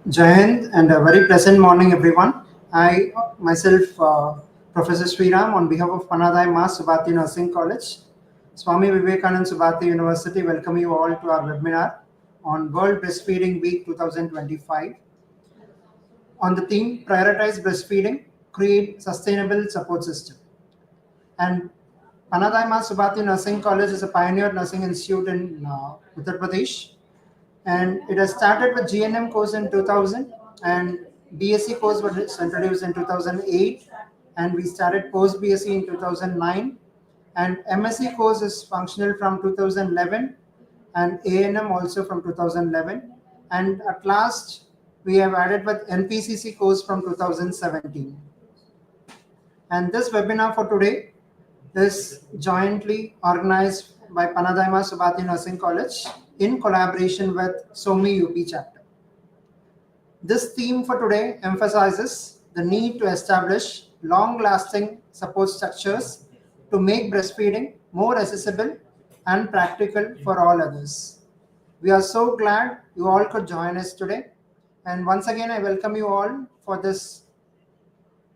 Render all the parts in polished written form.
Jai Hind and a very pleasant morning, everyone. I myself, Professor Sriram, on behalf of Panna, Dhai, Subharti Nursing College, Swami Vivekanand Subharti University, welcome you all to our webinar on World Breastfeeding Week 2025 on the theme Prioritize Breastfeeding, Create Sustainable Support System. And Panna, Dhai, Subharti Nursing College is a pioneer nursing institute in Uttar Pradesh, and it has started with GNM course in 2000, and BSc course was introduced in 2008, and we started post BSc in 2009, and MSc course is functional from 2011, and ANM also from 2011, and at last we have added with NPCC course from 2017. And this webinar for today is jointly organized by Panadaima Subhati Nursing College in collaboration with SOMI UP chapter. This theme for today emphasizes the need to establish long-lasting support structures to make breastfeeding more accessible and practical for all others. We are so glad you all could join us today. And once again, I welcome you all for this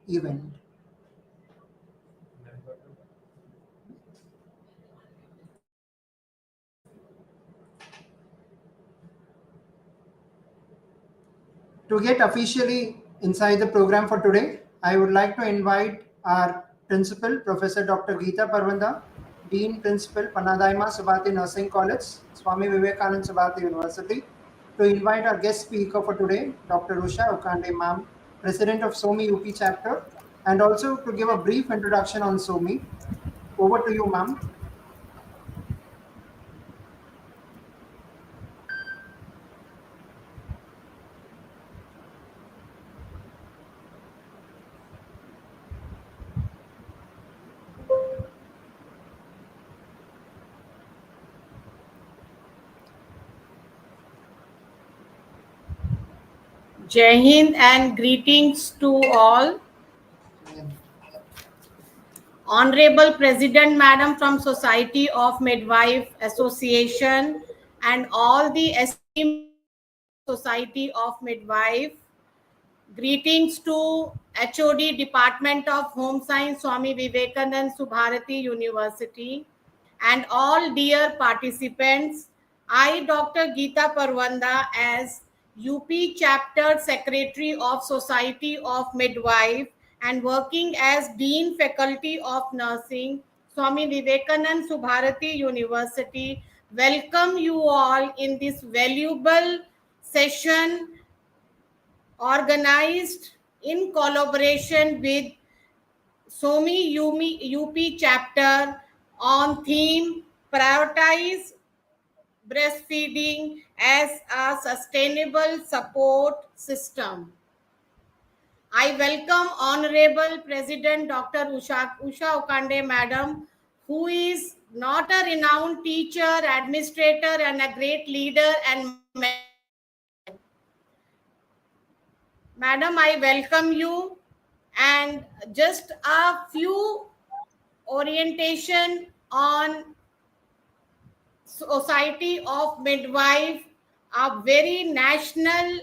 event. To get officially inside the program for today, I would like to invite our principal, Professor Dr. Geeta Parvanda, Dean Principal, Panadaima Subhati Nursing College, Swami Vivekanand Subhati University, to invite our guest speaker for today, Dr. Usha Ukande, ma'am, President of SOMI UP chapter, and also to give a brief introduction on SOMI. Over to you, ma'am. Jai Hind and greetings to all. Honorable President Madam from Society of Midwife Association and all the esteemed Society of Midwife. Greetings to HOD Department of Home Science Swami Vivekanand Subharti University and all dear participants. I, Dr. Geeta Parvanda, as UP Chapter Secretary of Society of Midwife and working as Dean Faculty of Nursing, Swami Vivekanand Subharati University, welcome you all in this valuable session organized in collaboration with SOMI UP chapter on theme Prioritize Breastfeeding as a Sustainable Support System. I welcome Honorable President Dr. Usha Ukande Madam, who is not a renowned teacher, administrator, and a great leader and Madam, I welcome you, and just a few orientation on Society of Midwife, a very national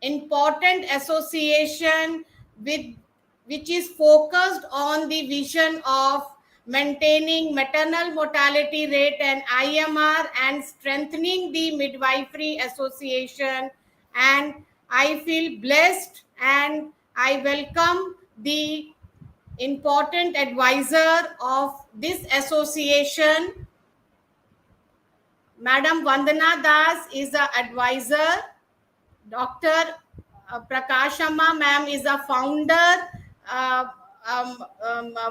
important association which is focused on the vision of maintaining maternal mortality rate and IMR and strengthening the midwifery association. And I feel blessed and I welcome the important advisor of this association. Madam Vandana Das is an advisor. Dr. Prakashama ma'am is a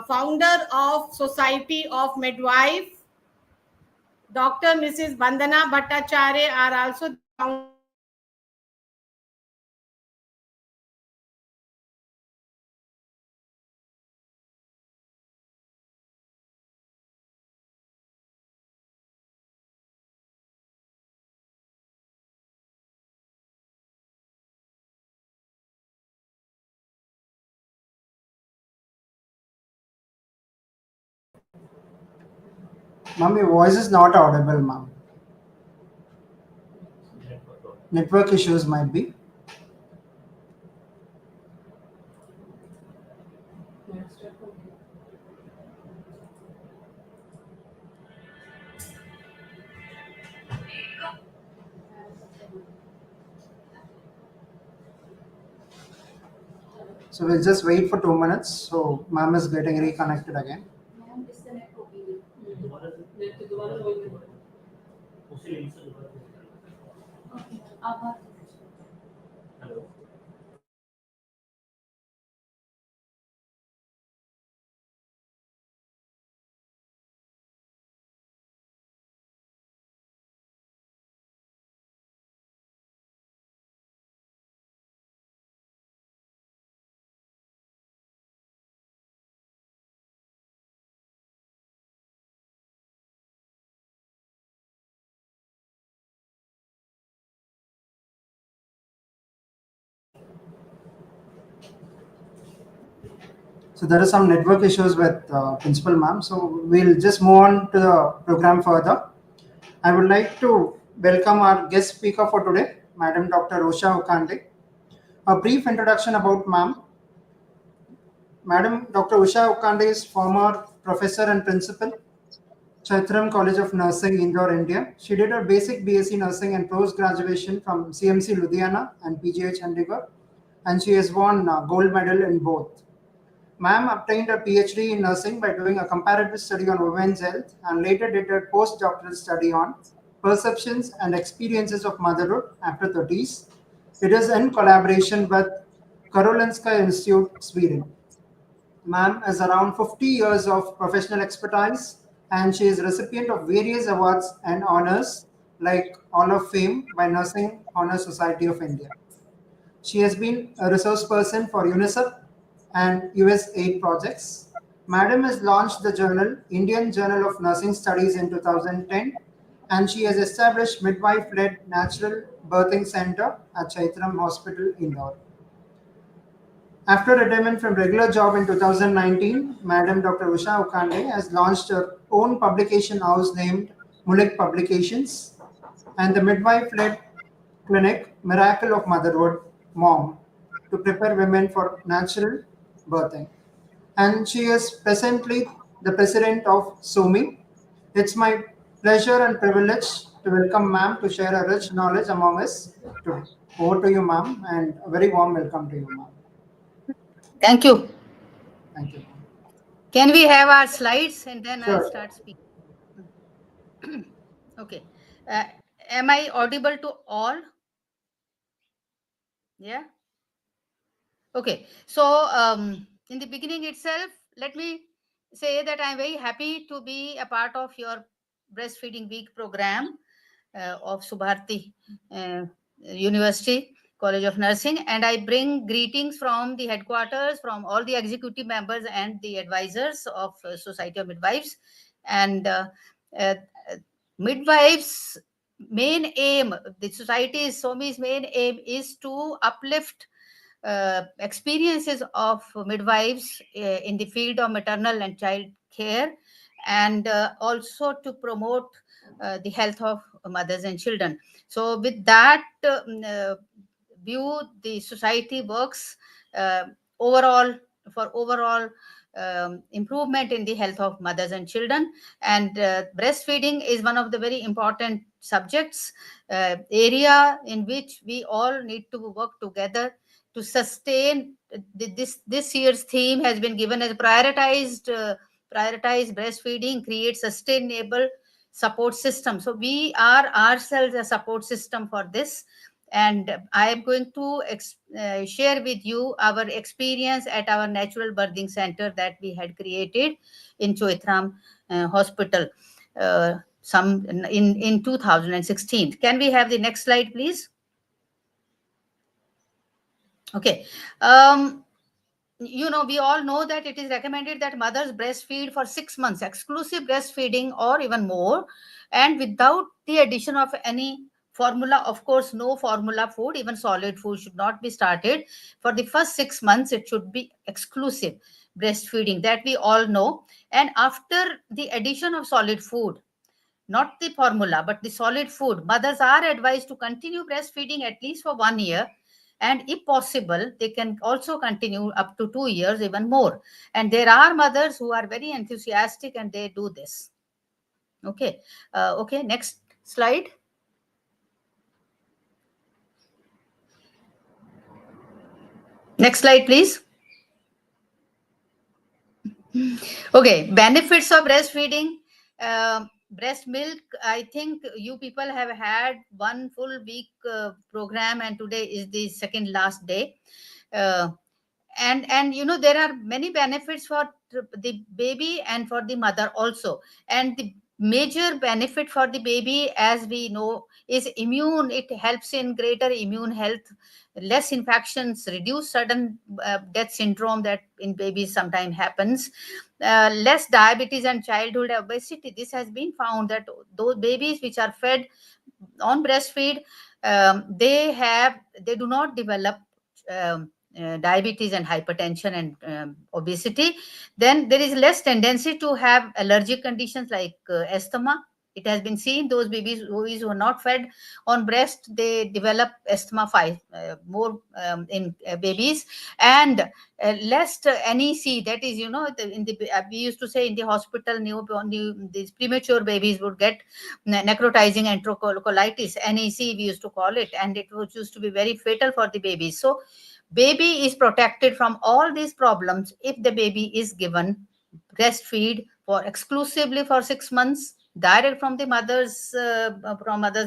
founder of Society of Midwife. Dr. Mrs. Vandana Bhattacharya are also the founder. Ma'am, your voice is not audible, ma'am. Network issues might be. So we'll just wait for 2 minutes. So ma'am is getting reconnected again. So there are some network issues with principal ma'am. So we'll just move on to the program further. I would like to welcome our guest speaker for today, Madam Dr. Usha Ukande. A brief introduction about ma'am. Madam Dr. Usha Ukande is former professor and principal, Chaitram College of Nursing, Indore, India. She did her basic BSc Nursing and post-graduation from CMC Ludhiana and PGH Chandigarh, and she has won gold medal in both. Ma'am obtained a PhD in nursing by doing a comparative study on women's health and later did a postdoctoral study on perceptions and experiences of motherhood after 30s. It is in collaboration with Karolinska Institute, Sweden. Ma'am has around 50 years of professional expertise and she is recipient of various awards and honors like Hall of Fame by Nursing Honor Society of India. She has been a resource person for UNICEF and US aid projects. Madam has launched the journal Indian Journal of Nursing Studies in 2010 and she has established midwife-led natural birthing center at Chaitram Hospital, Indore. After retirement from regular job in 2019, Madam Dr. Usha Ukande has launched her own publication house named Mulik Publications and the midwife-led clinic Miracle of Motherhood Mom to prepare women for natural birthing. And she is presently the president of SOMI. It's my pleasure and privilege to welcome ma'am to share her rich knowledge among us today. Over to you, ma'am, and a very warm welcome to you, ma'am. Thank you. Thank you. Can we have our slides and then I'll Sure. start speaking? Okay. Uh, am I audible to all? Yeah. Okay. So in the beginning itself, let me say that I'm very happy to be a part of your breastfeeding week program of Subharti University College of Nursing, and I bring greetings from the headquarters, from all the executive members and the advisors of Society of Midwives. And uh, midwives' main aim, the society's SOMI's main aim is to uplift experiences of midwives in the field of maternal and child care, and also to promote the health of mothers and children. So with that view, the society works uh, overall for overall improvement in the health of mothers and children. And breastfeeding is one of the very important subjects, area in which we all need to work together to sustain. This year's theme has been given as prioritize breastfeeding, create sustainable support system. So we are ourselves a support system for this, and I am going to share with you our experience at our natural birthing center that we had created in Choitram Hospital some in 2016. Can we have the next slide, please? Okay. We all know that it is recommended that mothers breastfeed for 6 months, exclusive breastfeeding or even more, and without the addition of any formula. Of course, no formula food, even solid food should not be started. For the first 6 months, it should be exclusive breastfeeding, that we all know. And after the addition of solid food, not the formula, but the solid food, mothers are advised to continue breastfeeding at least for 1 year. And if possible, they can also continue up to 2 years, even more. And there are mothers who are very enthusiastic and they do this. Okay. Okay. Next slide. Next slide, please. Okay, benefits of breastfeeding. Breast milk, I think you people have had one full week program, and today is the second last day. Uh, and you know, there are many benefits for the baby and for the mother also. And the major benefit for the baby, as we know, is immune. It helps in greater immune health, less infections, reduce sudden death syndrome that in babies sometimes happens, less diabetes and childhood obesity. This has been found that those babies which are fed on breastfeed, they do not develop diabetes and hypertension and obesity. Then there is less tendency to have allergic conditions like asthma. It has been seen those babies who are not fed on breast, they develop asthma more in babies. And less NEC, that is, you know, in the we used to say in the hospital, these premature babies would get necrotizing enterocolitis, NEC we used to call it, and it was used to be very fatal for the babies. So baby is protected from all these problems if the baby is given breastfeed for exclusively for 6 months, direct from mother's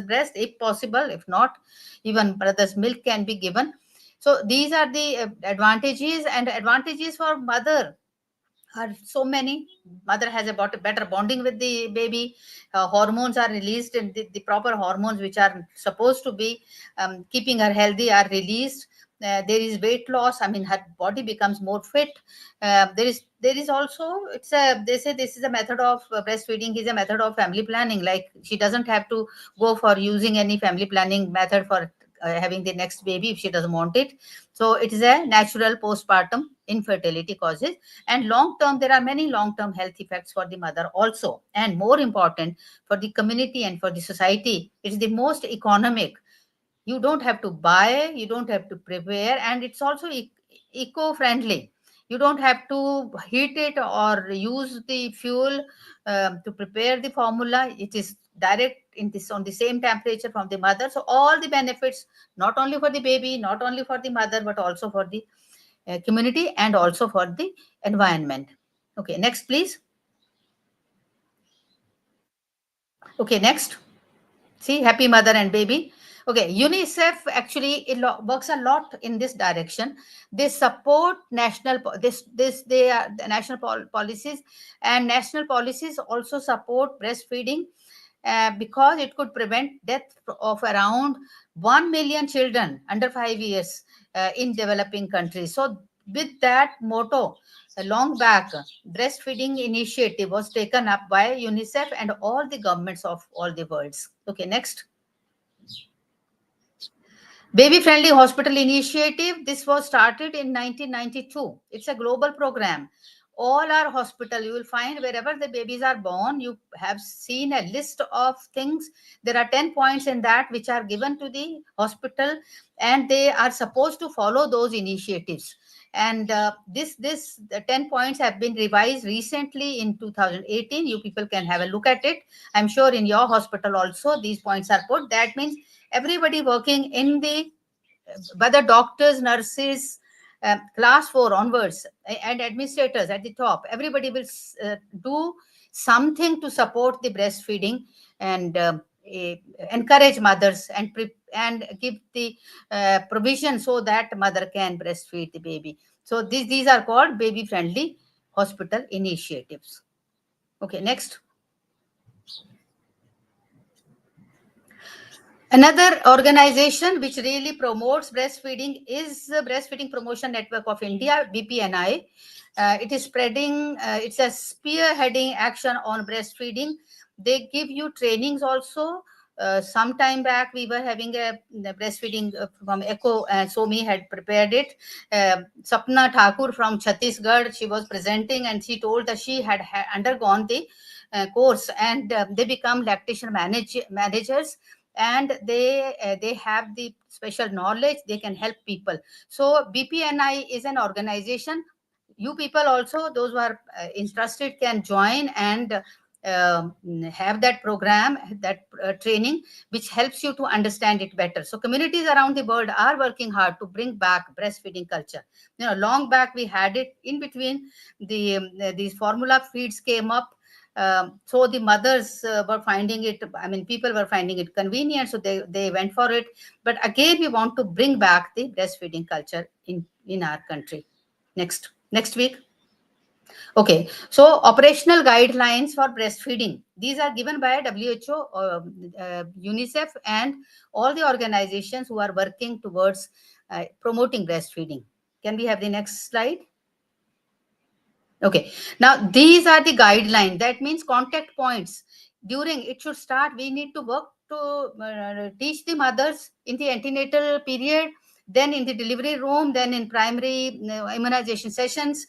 breast if possible. If not, even brother's milk can be given. So these are the advantages. And advantages for mother are so many. Mother has about a better bonding with the baby. Hormones are released, and the proper hormones which are supposed to be keeping her healthy are released. There is weight loss. I mean, her body becomes more fit. There is also, it's a, they say this is a method of breastfeeding is a method of family planning. Like, she doesn't have to go for using any family planning method for having the next baby if she doesn't want it. So it is a natural postpartum infertility causes. And long term, there are many long term health effects for the mother also. And more important, for the community and for the society, it is the most economic. You don't have to buy, you don't have to prepare, and it's also eco friendly. You don't have to heat it or use the fuel to prepare the formula. It is direct in this on the same temperature from the mother. So all the benefits, not only for the baby, not only for the mother, but also for the community and also for the environment. Okay, next please. Okay, next. See, happy mother and baby. Okay, UNICEF actually works a lot in this direction. They support they are the national policies, and national policies also support breastfeeding because it could prevent death of around 1 million children under 5 years in developing countries. So with that motto, long back, breastfeeding initiative was taken up by UNICEF and all the governments of all the worlds. Okay, next. Baby Friendly Hospital Initiative. This was started in 1992. It's a global program. All our hospital, you will find wherever the babies are born, you have seen a list of things. There are 10 points in that which are given to the hospital, and they are supposed to follow those initiatives. And the 10 points have been revised recently in 2018. You people can have a look at it. I'm sure in your hospital also these points are put. That means everybody working in the, whether doctors, nurses, class 4 onwards, and administrators at the top, everybody will do something to support the breastfeeding and encourage mothers and give the provision so that mother can breastfeed the baby. So these are called baby friendly hospital initiatives. Okay, next. Another organization which really promotes breastfeeding is the Breastfeeding Promotion Network of India, BPNI. It is spreading, it's a spearheading action on breastfeeding. They give you trainings also. Some time back, we were having a breastfeeding from ECHO, and SOMI had prepared it. Sapna Thakur from Chhattisgarh, she was presenting, and she told that she had undergone the course, and they become lactation managers, and they have the special knowledge. They can help people. So BPNI is an organization. You people also, those who are interested, can join and have that program, that training, which helps you to understand it better. So communities around the world are working hard to bring back breastfeeding culture. Long back we had it. In between, these formula feeds came up. So the mothers were finding it, people were finding it convenient, so they went for it. But again, we want to bring back the breastfeeding culture in our country. Next week. Okay, so operational guidelines for breastfeeding. These are given by WHO, UNICEF, and all the organizations who are working towards promoting breastfeeding. Can we have the next slide? Okay, now these are the guidelines. That means contact points. During it should start, we need to work to teach the mothers in the antenatal period, then in the delivery room, then in primary immunization sessions.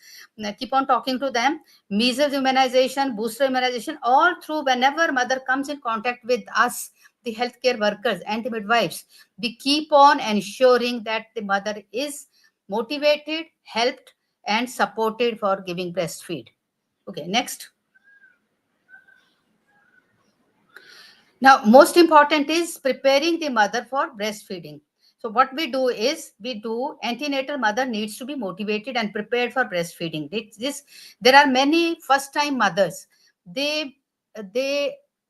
Keep on talking to them. Measles immunization, booster immunization, all through whenever mother comes in contact with us, the healthcare workers and the midwives. We keep on ensuring that the mother is motivated, helped, and supported for giving breastfeed. Okay, next. Now, most important is preparing the mother for breastfeeding. So what we do is, antenatal mother needs to be motivated and prepared for breastfeeding. There are many first-time mothers. They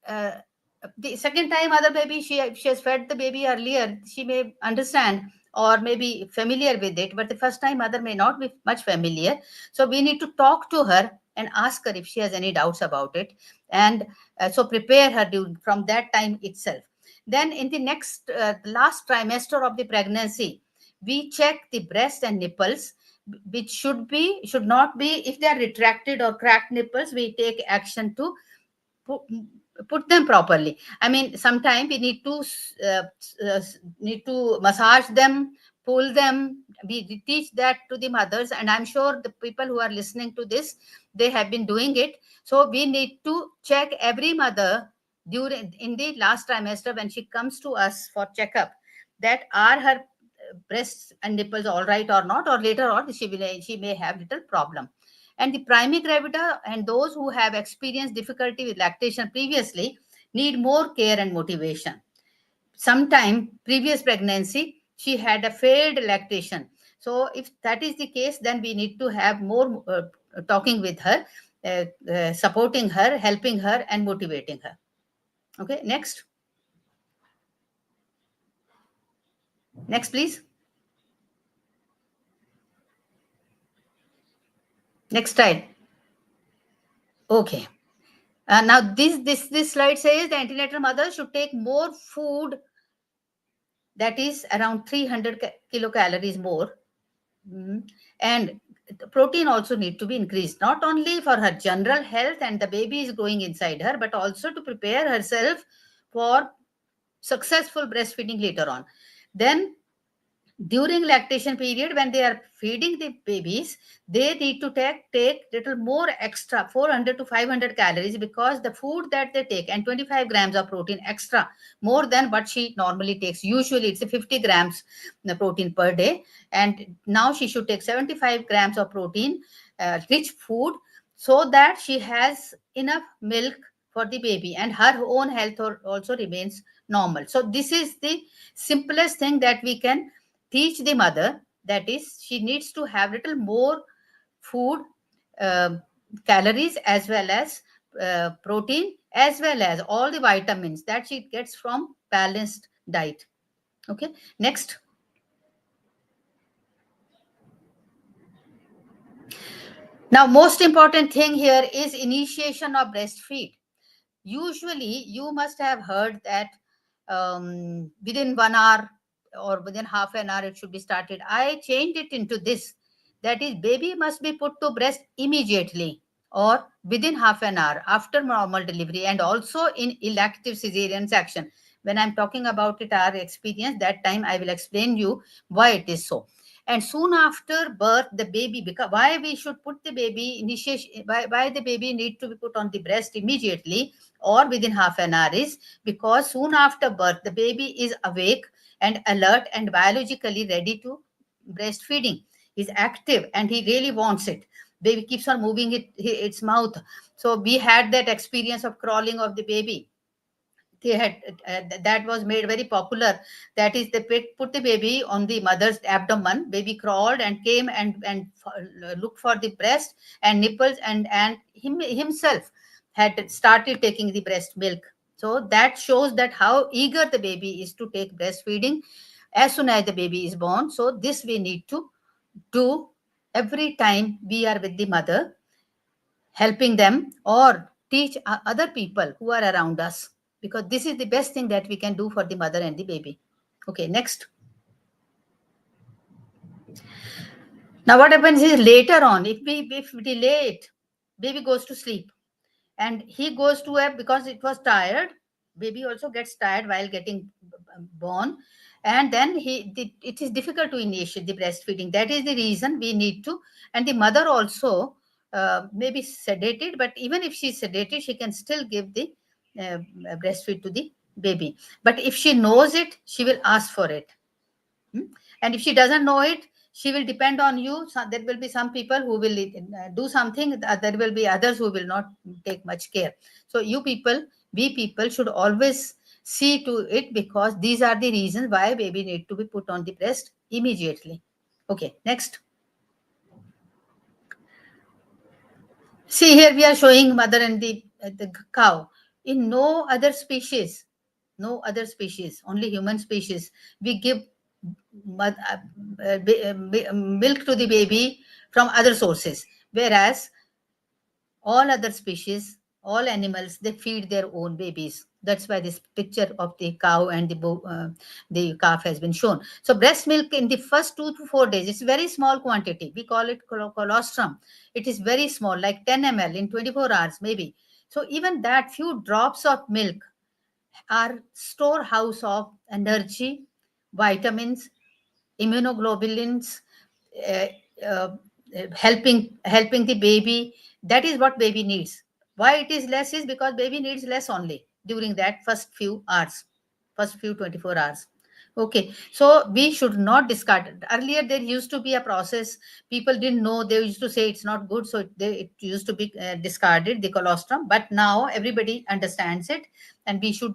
the second time mother baby, she has fed the baby earlier, she may understand or maybe familiar with it, but the first time mother may not be much familiar. So we need to talk to her and ask her if she has any doubts about it, and so prepare her from that time itself. Then in the next last trimester of the pregnancy, we check the breast and nipples, which should not be, if they are retracted or cracked nipples, we take action to put them properly. Sometimes we need to massage them, pull them. We teach that to the mothers, and I'm sure the people who are listening to this, they have been doing it. So we need to check every mother in the last trimester when she comes to us for checkup, that are her breasts and nipples all right or not, or later on she may have little problem. And the primary gravida and those who have experienced difficulty with lactation previously need more care and motivation. Sometime previous pregnancy, she had a failed lactation. So if that is the case, then we need to have more talking with her, supporting her, helping her, and motivating her. Okay, next. Next, please. Next slide. Okay. Now this slide says the antenatal mother should take more food, that is around 300 kilocalories more. And the protein also need to be increased, not only for her general health and the baby is growing inside her, but also to prepare herself for successful breastfeeding later on. Then during lactation period, when they are feeding the babies, they need to take little more extra, 400 to 500 calories, because the food that they take, and 25 grams of protein extra, more than what she normally takes. Usually it's 50 grams protein per day, and now she should take 75 grams of protein rich food, so that she has enough milk for the baby and her own health also remains normal. So this is the simplest thing that we can teach the mother, that is, she needs to have little more food, calories, as well as protein, as well as all the vitamins that she gets from balanced diet. Okay, next. Now, most important thing here is initiation of breastfeed. Usually you must have heard that within 1 hour or within half an hour it should be started. I changed it into this, that is, baby must be put to breast immediately or within half an hour after normal delivery, and also in elective cesarean section. When I'm talking about it, our experience, that time I will explain you why it is so. And soon after birth, the baby, because why we should put the baby initiation, why the baby need to be put on the breast immediately or within half an hour, is because soon after birth the baby is awake and alert and biologically ready to breastfeeding. He's active and he really wants it. Baby keeps on moving its mouth. So we had that experience of crawling of the baby. They had that was made very popular. That is, they put the baby on the mother's abdomen. Baby crawled and came and looked for the breast and nipples, and himself had started taking the breast milk. So that shows that how eager the baby is to take breastfeeding as soon as the baby is born. So this we need to do every time we are with the mother, helping them or teach other people who are around us, because this is the best thing that we can do for the mother and the baby. Okay, next. Now what happens is, later on, if we delay it, baby goes to sleep, and he goes to a, because it was tired, baby also gets tired while getting born, and then it is difficult to initiate the breastfeeding. That is the reason we need to, and the mother also may be sedated, but even if she's sedated, she can still give the breastfeed to the baby. But if she knows it, she will ask for it. And if she doesn't know it, she will depend on you. So there will be some people who will do something, there will be others who will not take much care. So we people should always see to it, because these are the reasons why baby need to be put on the breast immediately. Okay, next. See, here we are showing mother and the cow. In no other species, only human species, we give milk to the baby from other sources, whereas all other species, all animals, they feed their own babies. That's why this picture of the cow and the calf has been shown. So breast milk in the first 2 to 4 days, it's very small quantity. We call it colostrum. It is very small, like 10 ml in 24 hours maybe. So even that few drops of milk are storehouse of energy, vitamins, immunoglobulins, uh, uh, helping the baby. That is what baby needs. Why it is less is because baby needs less only during that first few hours, first few 24 hours. Okay, so we should not discard it. Earlier there used to be a process, people didn't know, they used to say it's not good, so it used to be discarded, the colostrum. But now everybody understands it, and we should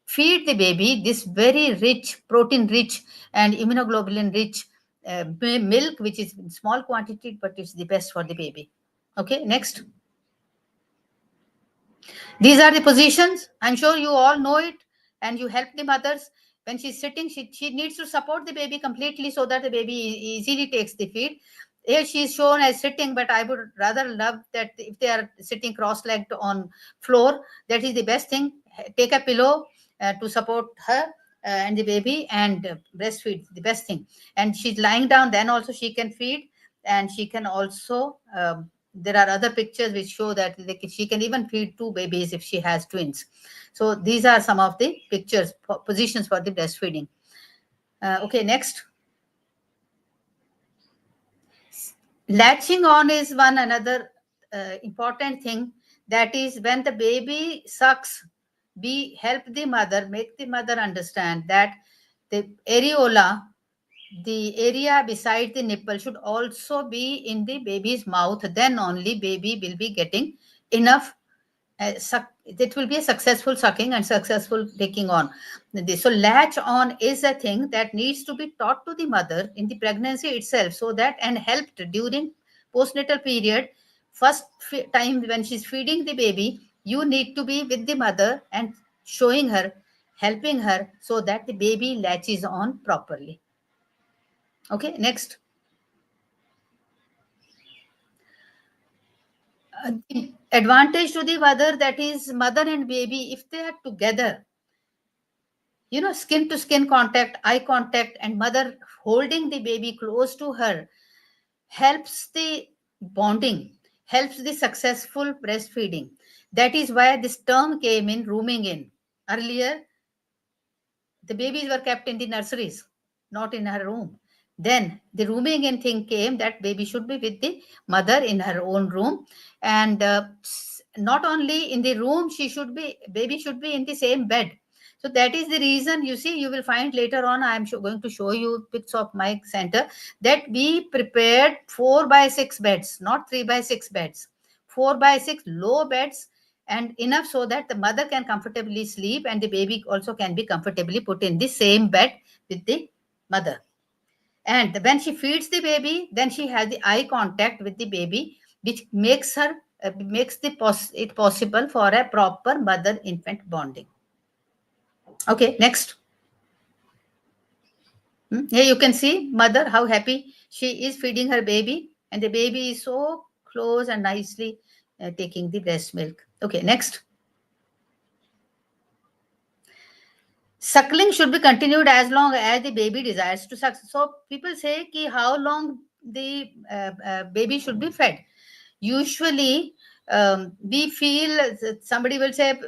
feed the baby this very rich, protein rich and immunoglobulin rich milk, which is in small quantity, but it's the best for the baby. Okay, next. These are the positions. I'm sure you all know it, and you help the mothers. When she's sitting, she needs to support the baby completely so that the baby easily takes the feed. Here she is shown as sitting, but I would rather love that if they are sitting cross-legged on floor, that is the best thing. Take a pillow to support her and the baby, and breastfeed, the best thing. And she's lying down, then also she can feed, and she can also there are other pictures which show that she can even feed 2 babies if she has twins. So these are some of the pictures, positions for the breastfeeding. Okay, next. Latching on is one another important thing. That is, when the baby sucks, we help the mother, make the mother understand that the areola, the area beside the nipple, should also be in the baby's mouth. Then only baby will be getting enough it will be a successful sucking and successful taking on. So latch on is a thing that needs to be taught to the mother in the pregnancy itself, so that, and helped during postnatal period. First time when she's feeding the baby, you need to be with the mother and showing her, helping her, so that the baby latches on properly. Okay, next. The advantage to the mother, that is mother and baby, if they are together, skin to skin contact, eye contact, and mother holding the baby close to her, helps the bonding, helps the successful breastfeeding. That is why this term came in, rooming in. Earlier, the babies were kept in the nurseries, not in her room. Then the rooming in thing came, that baby should be with the mother in her own room. And not only in the room, baby should be in the same bed. So that is the reason, you see, you will find later on, I am going to show you pics of my center, that we prepared 4x6 beds, not 3x6 beds, 4x6 low beds, and enough so that the mother can comfortably sleep and the baby also can be comfortably put in the same bed with the mother. And when she feeds the baby, then she has the eye contact with the baby, which makes her it possible for a proper mother-infant bonding. Okay, next. Here you can see mother, how happy she is feeding her baby, and the baby is so close and nicely taking the breast milk. Okay, next. Suckling should be continued as long as the baby desires to suck. So people say ki how long the baby should be fed. Usually we feel, somebody will say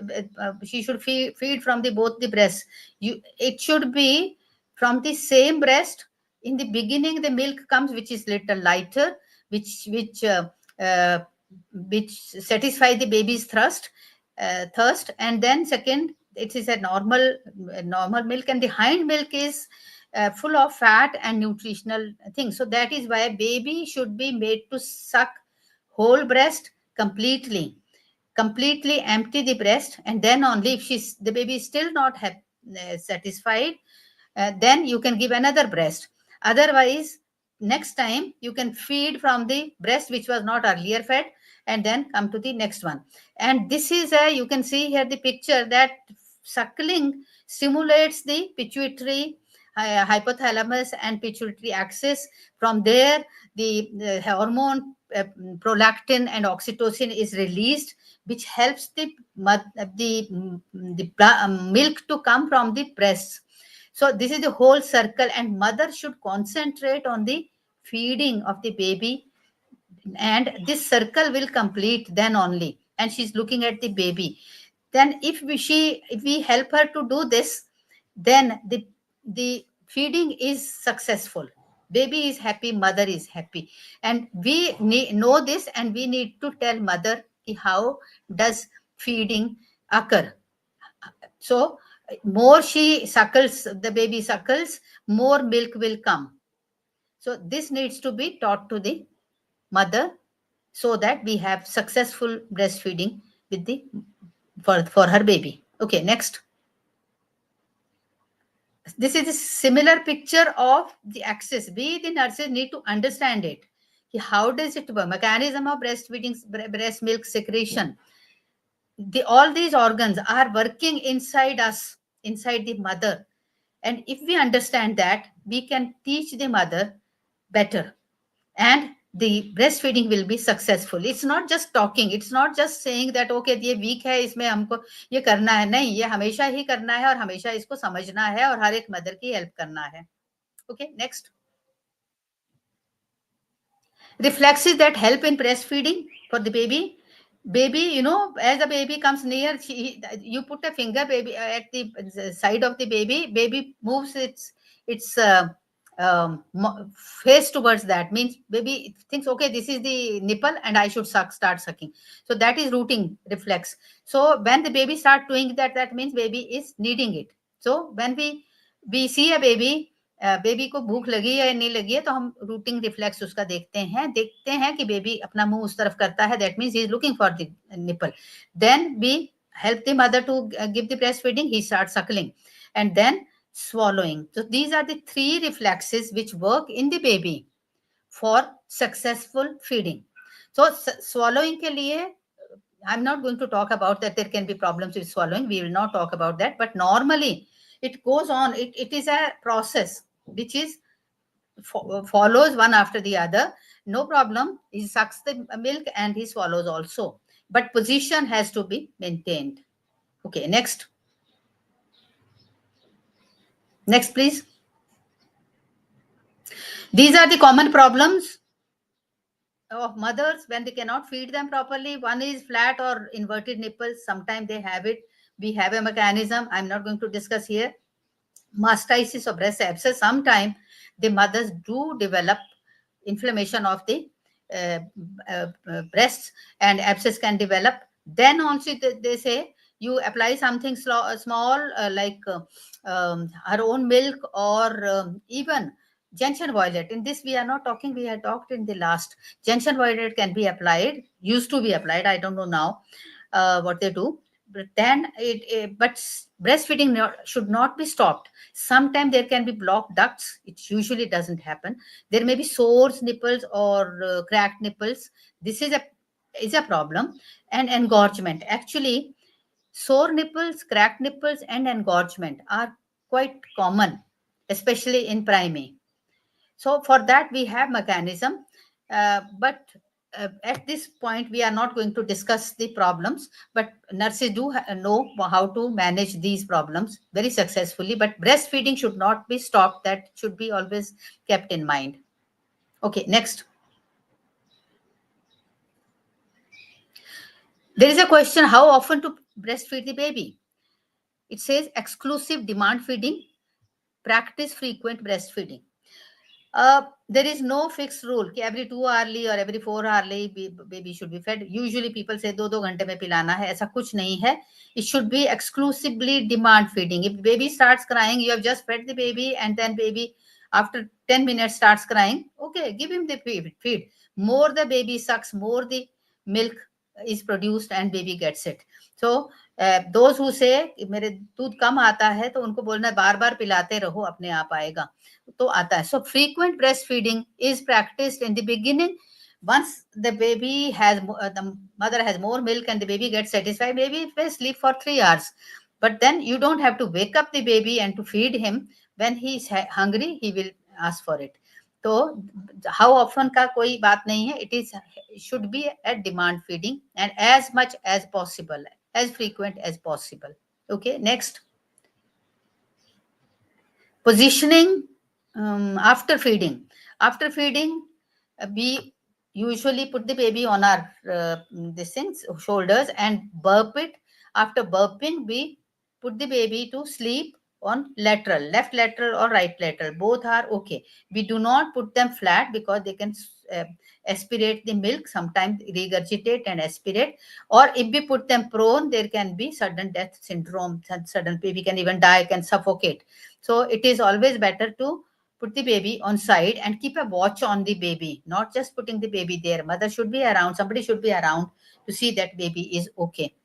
she should feed from both the breasts. It should be from the same breast. In the beginning the milk comes which is little lighter, which satisfy the baby's thirst, and then second, it is a normal milk, and the hind milk is full of fat and nutritional things. So that is why baby should be made to suck whole breast completely empty the breast, and then only if the baby is still not satisfied, then you can give another breast. Otherwise, next time you can feed from the breast which was not earlier fed, and then come to the next one. And this is you can see here the picture that suckling stimulates the pituitary, hypothalamus and pituitary axis. From there the hormone prolactin and oxytocin is released, which helps the milk to come from the breasts. So this is the whole circle, and mother should concentrate on the feeding of the baby, and this circle will complete then only, and she's looking at the baby. Then if we help her to do this, then the feeding is successful, baby is happy, mother is happy. And we know this, and we need to tell mother how does feeding occur. So more she suckles, the baby suckles, more milk will come. So this needs to be taught to the mother, so that we have successful breastfeeding with for her baby. Okay, next. This is a similar picture of the axis. We, the nurses, need to understand it. How does it work? Mechanism of breastfeeding, breast milk secretion. All these organs are working inside us, inside the mother. And if we understand that, we can teach the mother better, and the breastfeeding will be successful. It's not just talking, it's not just saying that okay ये weak है, इसमें हमको ये करना है. नहीं, ये हमेशा ही करना है, और हमेशा इसको समझना है, और हर एक मदर की हेल्प करना है. Okay, next. Reflexes that help in breastfeeding for the baby. Baby, as the baby comes near, you put a finger baby at the side of the baby moves its face towards that, means baby thinks okay, this is the nipple and I should start sucking. So that is rooting reflex. So when the baby start doing that, that means baby is needing it. So when we see a baby को भूख लगी है या नहीं लगी है, तो हम रूटिंग रिफ्लेक्स उसका देखते हैं कि बेबी अपना मुंह उस तरफ करता है, that means he is looking for the nipple. Then we help the mother to give the breastfeeding, he starts suckling, and then swallowing. So these are the 3 reflexes which work in the baby for successful feeding. So swallowing ke liye, I'm not going to talk about that there can be problems with swallowing, we will not talk about that, but normally it goes on, it is a process which is follows one after the other, no problem. He sucks the milk and he swallows also, but position has to be maintained. Okay, next please. These are the common problems of mothers when they cannot feed them properly. One is flat or inverted nipples, sometimes they have it, we have a mechanism, I'm not going to discuss here. Mastitis or breast abscess, sometimes the mothers do develop inflammation of the breasts, and abscess can develop. Then also they say you apply something small, like her own milk, or even gentian violet. In this we are not talking, we had talked in the last. Gentian violet can be applied, used to be applied, I don't know now what they do. But then but breastfeeding should not be stopped. Sometimes there can be blocked ducts. It usually doesn't happen. There may be sore nipples or cracked nipples. This is a problem. And engorgement, actually sore nipples, cracked nipples, and engorgement are quite common, especially in primary. So for that we have mechanism, but at this point we are not going to discuss the problems. But nurses do know how to manage these problems very successfully. But breastfeeding should not be stopped. That should be always kept in mind. Okay, next. There is a question, how often to breastfeed the baby? It says exclusive demand feeding, practice frequent breastfeeding. There is no fixed rule कि every 2 hourly or every 4 hourly baby should be fed. Usually people say 2 घंटे में पिलाना है, ऐसा कुछ नहीं है. It should be exclusively demand feeding. If baby starts crying, you have just fed the baby, and then baby after 10 minutes starts crying, okay, give him the feed. More the baby sucks, more the milk is produced and baby gets it. So those who say मेरे दूध कम आता है, तो उनको बोलना बार बार पिलाते रहो, अपने आप आएगा, तो आता है. So frequent breastfeeding is practiced in the beginning. Once the baby has the mother has more milk and the baby gets satisfied, baby will sleep for 3 hours. But then you don't have to wake up the baby and to feed him. When he is hungry, he will ask for it. तो how often का कोई बात नहीं है. It should be at demand feeding, and as much as possible, as frequent as possible. Okay, next. Positioning after feeding. After feeding, we usually put the baby on our these things, shoulders, and burp it. After burping, we put the baby to sleep on lateral, left lateral or right lateral. Both are okay. We do not put them flat because they can aspirate the milk, sometimes regurgitate and aspirate. Or if we put them prone, there can be sudden death syndrome. Sudden baby can even die, can suffocate. So it is always better to put the baby on side and keep a watch on the baby, not just putting the baby there. Mother should be around, somebody should be around to see that baby is okay.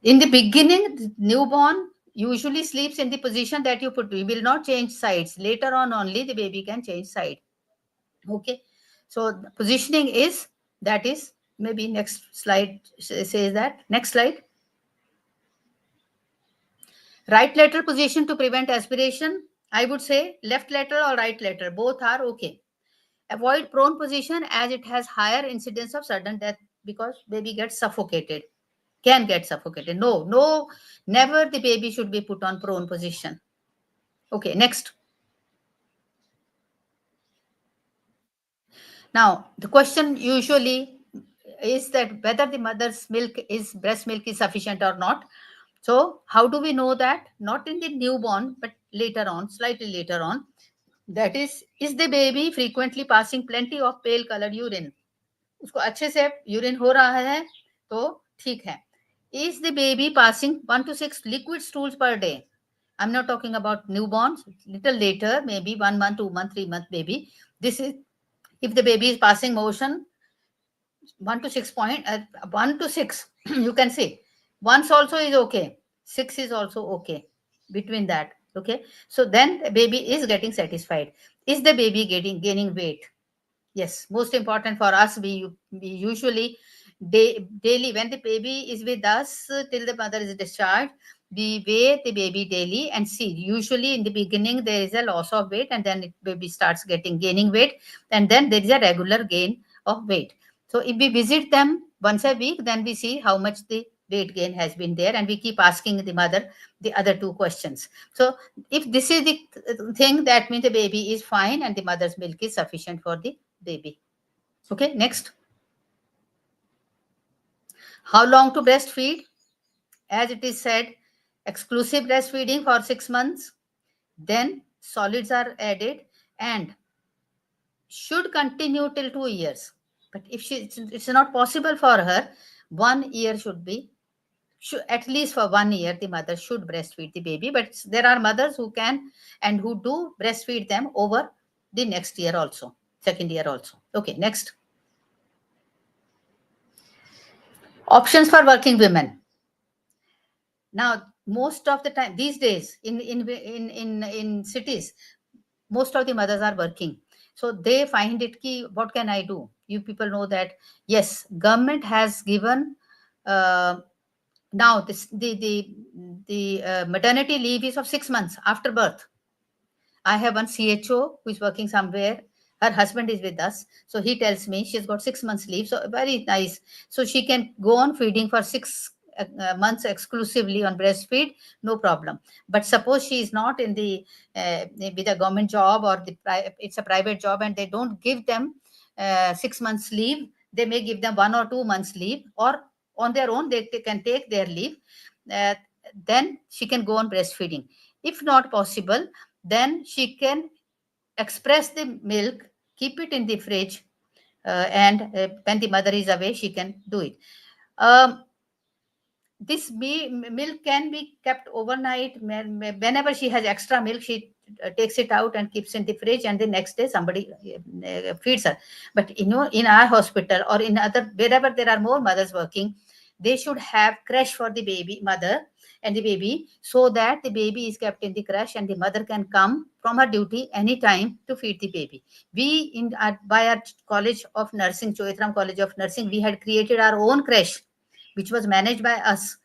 In the beginning, newborn usually sleeps in the position that you put. We will not change sides. Later on only the baby can change side. Okay. So positioning is, that is, maybe next slide says that. Next slide. Right lateral position to prevent aspiration. I would say left lateral or right lateral. Both are okay. Avoid prone position as it has higher incidence of sudden death because baby gets suffocated. Can get suffocated. No, never the baby should be put on prone position. Okay, next. Now, the question usually is that whether the mother's breast milk is sufficient or not. So how do we know that? Not in the newborn, but later on, slightly later on. That is the baby frequently passing plenty of pale colored urine? उसको अच्छे से urine हो रहा है तो ठीक है. Is the baby passing 1 to 6 liquid stools per day? I'm not talking about newborns, little later, maybe 1 month, 2 month, 3 month baby. This is if the baby is passing motion 1 to 6 point, 1 to 6, you can say. Once also is okay. 6 is also okay. Between that, okay. So then the baby is getting satisfied. Is the baby gaining weight? Yes, most important for us, we usually daily, when the baby is with us till the mother is discharged, we weigh the baby daily and see. Usually in the beginning there is a loss of weight, and then baby starts gaining weight, and then there is a regular gain of weight. So if we visit them once a week, then we see how much the weight gain has been there, and we keep asking the mother the other two questions. So if this is the thing, that means the baby is fine and the mother's milk is sufficient for the baby. Okay, next. How long to breastfeed? As it is said, exclusive breastfeeding for 6 months, then solids are added, and should continue till 2 years. But if it's not possible for her, 1 year should at least for 1 year, the mother should breastfeed the baby. But there are mothers who can and who do breastfeed them over the next year also, second year also. Okay, next. Options for working women. Now, most of the time these days in cities, most of the mothers are working, so they find it key, what can I do? You people know that yes, government has given now this the maternity leave is of 6 months after birth. I have one CHO who is working somewhere. Her husband is with us. So he tells me she's got 6 months leave. So very nice. So she can go on feeding for 6 months exclusively on breastfeed, no problem. But suppose she is not in the with a government job, or it's a private job, and they don't give them 6 months leave. They may give them 1 or 2 months leave, or on their own they can take their leave. Uh, then she can go on breastfeeding. If not possible, then she can express the milk, keep it in the fridge, and when the mother is away, she can do it. This milk can be kept overnight. Whenever she has extra milk, she takes it out and keeps in the fridge, and the next day somebody feeds her. But in our hospital or in other, wherever there are more mothers working, they should have creche for the baby mother and the baby, so that the baby is kept in the creche and the mother can come from her duty anytime to feed the baby. We by our College of Nursing, Choitram College of Nursing, we had created our own creche, which was managed by us,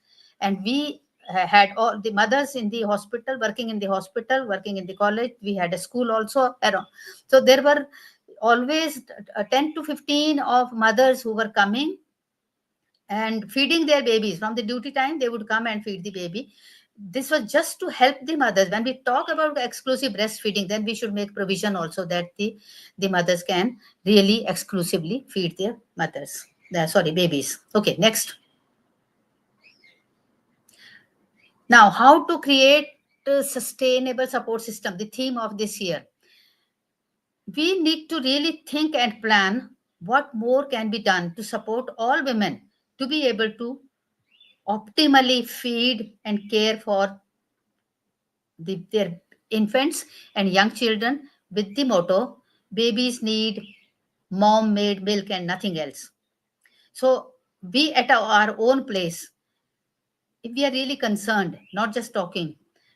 and we had all the mothers in the hospital, working in the hospital, working in the college. We had a school also around. So there were always 10 to 15 of mothers who were coming and feeding their babies. From the duty time, they would come and feed the baby. This was just to help the mothers. When we talk about exclusive breastfeeding, then we should make provision also that the mothers can really exclusively feed their mothers. Babies. Okay, next. Now, how to create a sustainable support system, the theme of this year. We need to really think and plan what more can be done to support all women to be able to optimally feed and care for their infants and young children, with the motto, babies need mom-made milk and nothing else. So we at our own place, if we are really concerned, not just talking,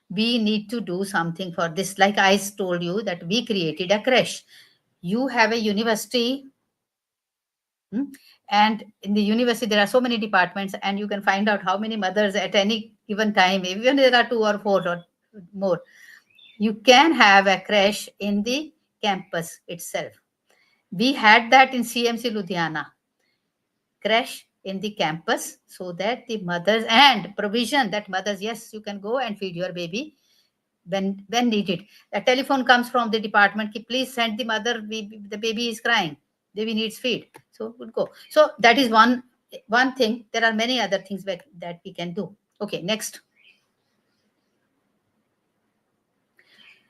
we need to do something for this. Like I told you that we created a creche. You have a university, and in the university there are so many departments, and you can find out how many mothers at any given time, even there are 2 or 4 or more. You can have a creche in the campus itself. We had that in CMC Ludhiana, creche in the campus, so that the mothers, and provision that mothers, yes, you can go and feed your baby when needed. A telephone comes from the department, please send the mother, the baby is crying, baby needs feed, so we'll go. So that is one thing. There are many other things that we can do. Okay, next.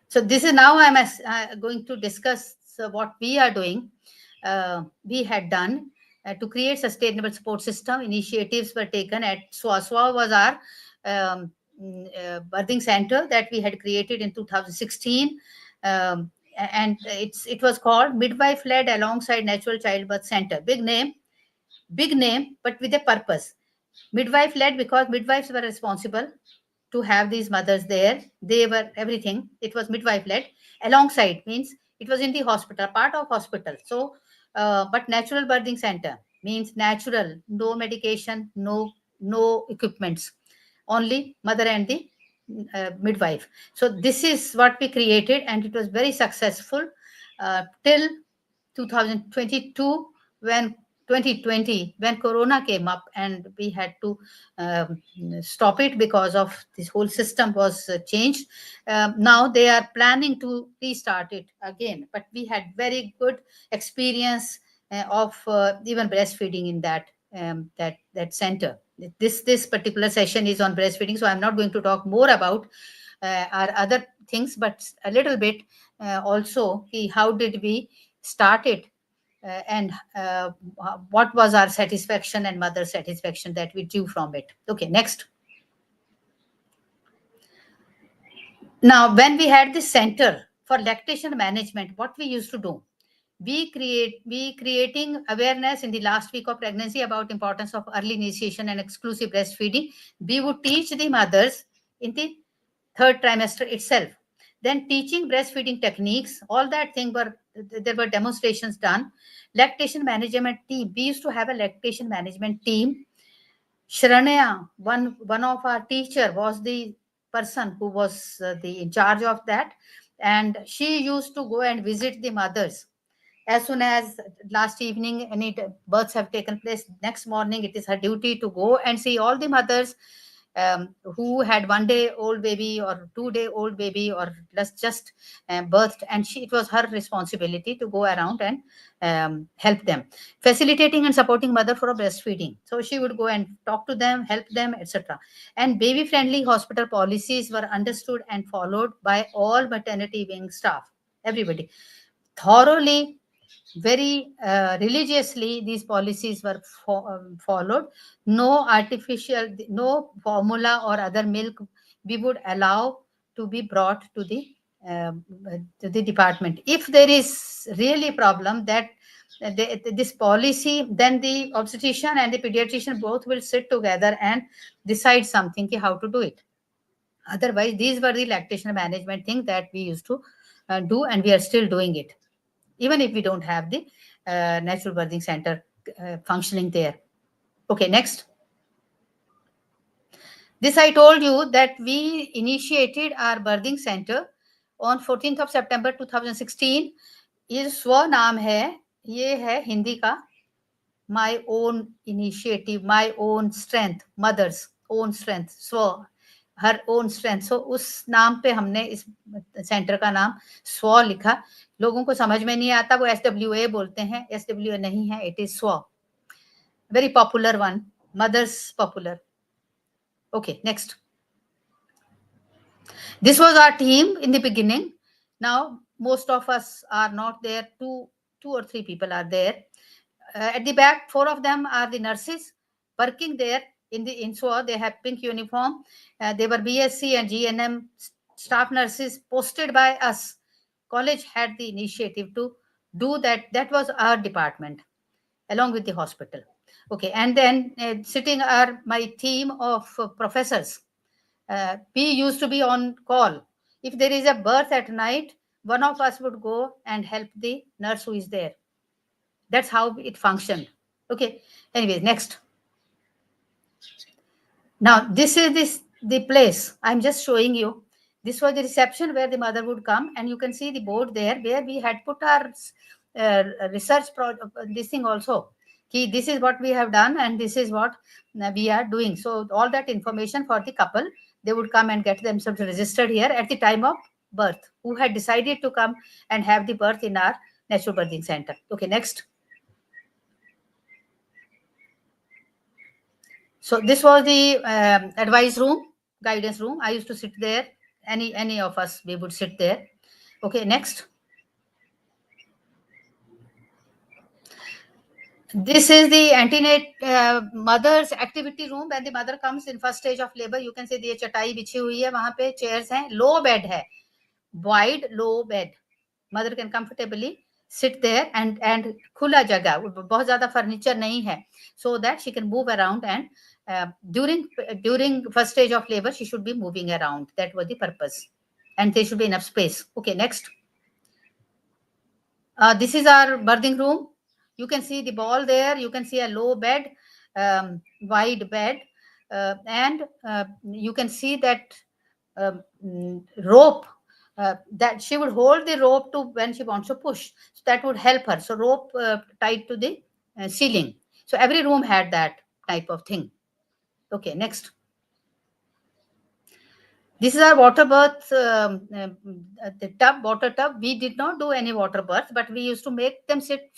So this is now I'm going to discuss what we are doing. We had done to create sustainable support system. Initiatives were taken at SWA was our birthing center that we had created in 2016. And it was called Midwife Led Alongside Natural Childbirth Center. Big name, but with a purpose. Midwife led because midwives were responsible to have these mothers there. They were everything. It was midwife led. Alongside means it was in the hospital, part of hospital. So, but natural birthing center means natural, no medication, no equipments, only mother and the midwife. So this is what we created, and it was very successful till 2022, when 2020, when corona came up and we had to stop it because of this whole system was changed. Now they are planning to restart it again, but we had very good experience of even breastfeeding in that center. This particular session is on breastfeeding, so I'm not going to talk more about our other things, but a little bit also how did we start it and what was our satisfaction and mother satisfaction that we drew from it. Okay, next. Now, when we had this center for lactation management, what we used to do, we creating awareness in the last week of pregnancy about importance of early initiation and exclusive breastfeeding. We would teach the mothers in the third trimester itself. Then teaching breastfeeding techniques, all that thing there were demonstrations done. Lactation management team. We used to have a lactation management team. Shranaya, one of our teacher, was the person who was in charge of that, and she used to go and visit the mothers. As soon as last evening any births have taken place, next morning it is her duty to go and see all the mothers who had 1 day old baby or 2 day old baby or just birthed, and it was her responsibility to go around and help them, facilitating and supporting mother for breastfeeding. So she would go and talk to them, help them, etc. And baby friendly hospital policies were understood and followed by all maternity wing staff, everybody thoroughly, very religiously. These policies were followed. No artificial, no formula or other milk we would allow to be brought to the department. If there is really problem that this policy, then the obstetrician and the pediatrician both will sit together and decide something how to do it. Otherwise, these were the lactation management thing that we used to do, and we are still doing it, even if we don't have the natural birthing center functioning there. Okay, next. This I told you that we initiated our birthing center on 14th of September 2016. ये स्व नाम है, ये है हिंदी का my own initiative, my own strength, mother's own strength, स्व, her own strength. So उस नाम पे हमने इस सेंटर का नाम स्व लिखा. लोगों को समझ में नहीं आता, वो SWA बोलते हैं. SWA नहीं है, it is स्व. Very popular one, mother's popular. Okay, next. This was our team in the beginning. Now most of us are not there. Two or three people are there. At the back, 4 of them are the nurses working there in SWA. They have pink uniform. They were BSc and GNM staff nurses posted by us. College had the initiative to do that. That was our department along with the hospital. Okay, and then sitting are my team of professors. We used to be on call. If there is a birth at night, one of us would go and help the nurse who is there. That's how it functioned. Okay. Anyways, next. Now, this is the place. I'm just showing you. This was the reception where the mother would come, and you can see the board there where we had put our research this thing also. This is what we have done, and this is what we are doing. So all that information for the couple, they would come and get themselves registered here at the time of birth, who had decided to come and have the birth in our natural birthing center. Okay, next. So this was the advice room, guidance room. I used to sit there. Any of us, we would sit there. Okay, next. This is the antenatal mother's activity room. When the mother comes in first stage of labor, you can see the chatai bichi hui hai, wahan pe chairs hain, low bed hai, wide low bed. Mother can comfortably sit there and khula jagah, bahut zyada furniture nahi hai, so that she can move around, and during first stage of labor she should be moving around. That was the purpose, and there should be enough space. Okay, next. This is our birthing room. You can see the ball there. You can see a low bed, wide bed, and you can see that rope, that she would hold the rope to when she wants to push. So that would help her. So rope tied to the ceiling. So every room had that type of thing. Okay, next. This is our water birth, the tub, water tub. We did not do any water birth, but we used to make them sit